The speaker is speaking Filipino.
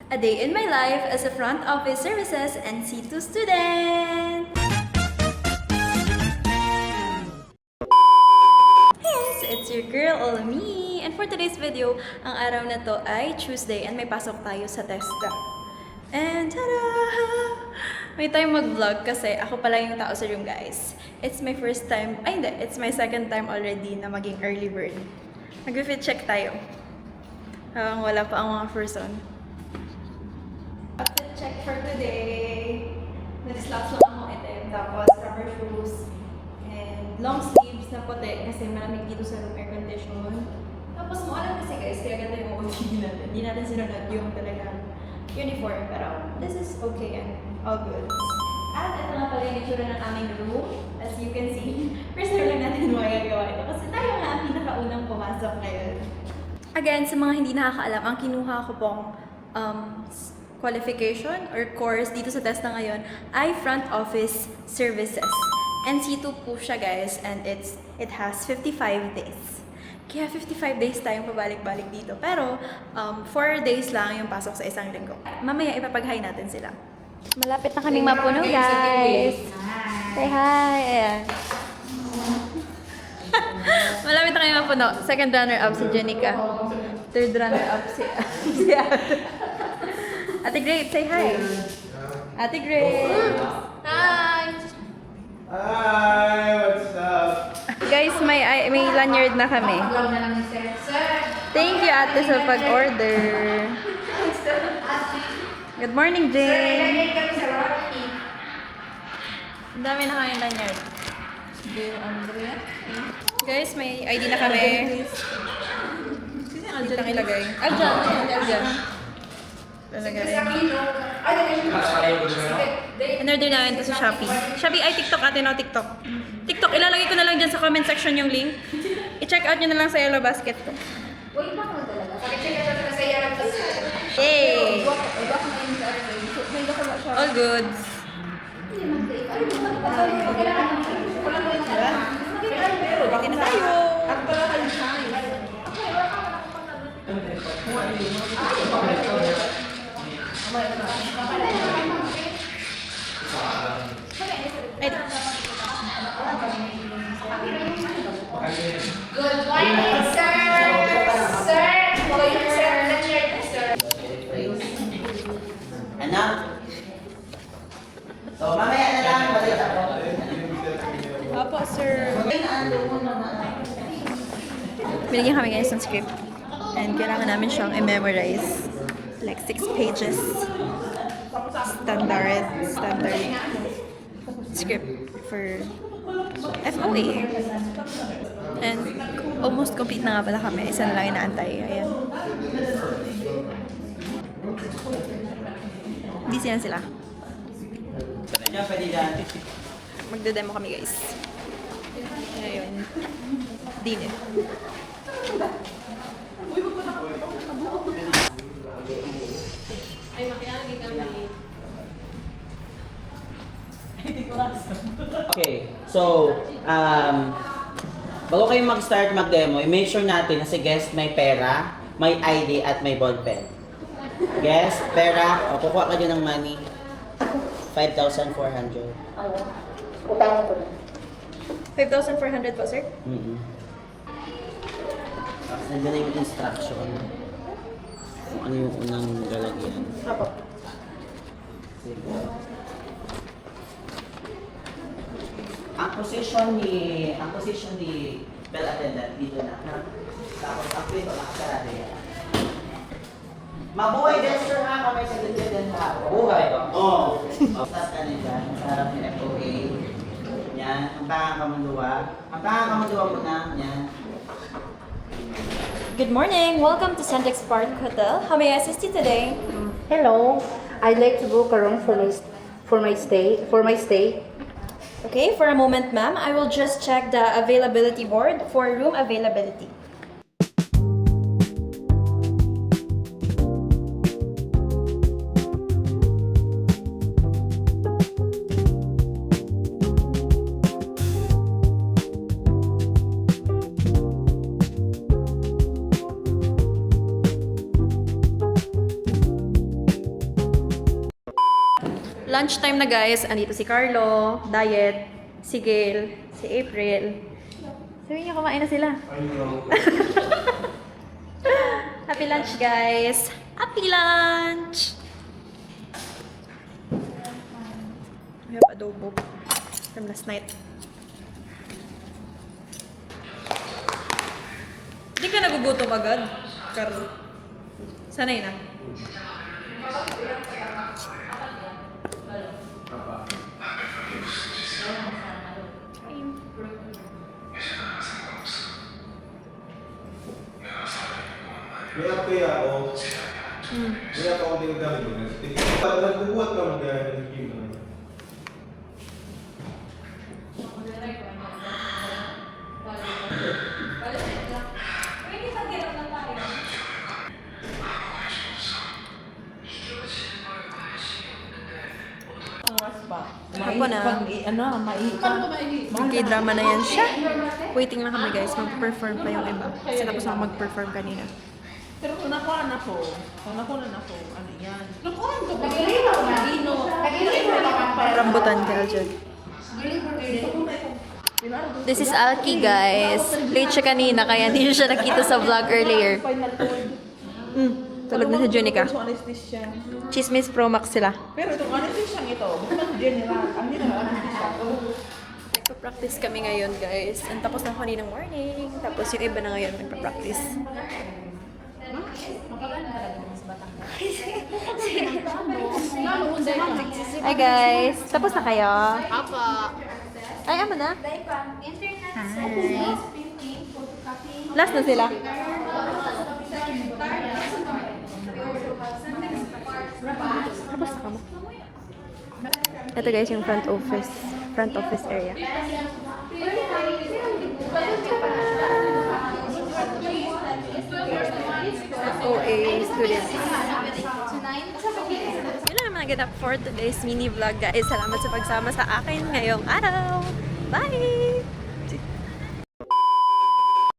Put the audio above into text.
A day in my life as a front office services and C2 student! Yes, it's your girl, Olami! And for today's video, ang araw na to ay Tuesday and may pasok tayo sa TESDA. And tada! May time mag-vlog kasi ako pala yung tao sa room, guys. It's my first time, ay hindi, it's my second time already na maging early bird. Mag-fit check tayo. Habang wala pa ang mga person. Outfit check for today. Nag-slacks lang ako item, tapos rubber shoes, and long sleeves na puti kasi malamig dito sa room, air condition. Tapos mo alam kasi guys, kaya ganda yung OOTD natin. Hindi natin sinunod yung talagang uniform, pero this is okay and all good. At ito nga pala yung itsura ng aming room. As you can see, first time lang natin magagawa ito kasi tayo nga ang pinakaunang pumasok ngayon. Again, sa mga hindi nakakaalam, ang kinuha ko pong qualification or course dito sa TESDA ngayon ay front office services. NC2 po siya, guys, and it has 55 days. Kaya 55 days tayong pabalik-balik dito. Pero 4 days lang yung pasok sa isang linggo. Mamaya ipapag-hi natin sila. Malapit na kaming mapuno, guys. Say hi. Ayan. Malapit na kaming mapuno. Second runner-up si Jenica. Third runner-up si Ate Grape, say hi. Ate Grape. Hi. Hi, what's up? Guys, may lanyard na kami. Thank you, ate, sa pag-order. Good morning, Jane. Ang dami na kami lanyard. Guys, may ID na kami. Dito ang ilagay. Aljan. In-order namin ito sa Shopee. Shopee ay TikTok, ate, no? TikTok. TikTok, ilalagay ko na lang dyan sa comment section yung link. I-check out nyo na lang sa Yellow Basket ko. Wait, baka talaga. Paki-check out na sa Yellow Basket. Yay! All goods. Bakit na tayo? Good morning, sir! Sir! Welcome, sir. Sir. Anak? So, mamaya na lang, balik ako. Opo, sir. Binigyan kami guys ng script. And kailangan namin siyang i-memorize. Like 6 pages. Standard script for FOA. And almost complete na nga pala kami. Isa na lang inaantay. Ayan. Busy na sila. Pwede dyan. Magde-demo kami, guys. Ngayon. Dinner. Okay, so, bago kayo mag-start mag-demo, i-make sure natin na si guest may pera, may ID, at may ballpen. Guest, pera, o kukuha ka dyan ng money. 5,400. Utang ko na. 5,400 po, sir? Nandiyan na yung instruction. Kung ano yung unang lalagyan. Sige. Ang position ni bell attendant dito na. Tapos ang pin wala ka yan. Mabuhay gesture ha, kamay sa din ha. Mabuhay ba? Oo. Tapos ka na dyan, sa harap ni FOA. Yan, ang tangang kamunduwa. Ang tangang kamunduwa muna, yan. Good morning! Welcome to Centex Park Hotel. How may I assist you today? Hello. I'd like to book a room for my stay. Okay, for a moment, ma'am. I will just check the availability board for room availability. lunchtime na guys. Andito si Carlo, Diet, si Gail, si April. Sabi niya, kumain na sila. Happy lunch guys! Happy lunch! We have adobo from last night. Hindi ka nagugutom agad, Carlo. Sanay na. May kaya ako. May ako hindi ko gamit mo. Nagbubuhat ka mag-game na. Hapon na. K-drama na yan siya. Waiting lang kami guys. Mag-perform pa yung iba. Kasi tapos na mag-perform kanina. Pero kung nakuha na ko, ano yan? Rambutan ka, Aljod. This is Alki, guys. Late siya kanina, kaya hindi siya nakita sa vlog earlier. Tulog na si Junica. So, anesthesia. Chismis Pro Max sila. Pero itong anesthesia ito, bukod general, ang general anesthesia. Nagpa-practice kami ngayon, guys. And tapos na kaninang morning. Tapos yung iba na ngayon nagpa-practice. Hi, guys. Tapos na kayo? Apa. Ay, ama na. Last na sila. Tapos na ka mo. Ito guys yung front office area. OA students. Yun na naman naganap for today's mini vlog guys. Salamat sa pagsama sa akin ngayong araw. Bye!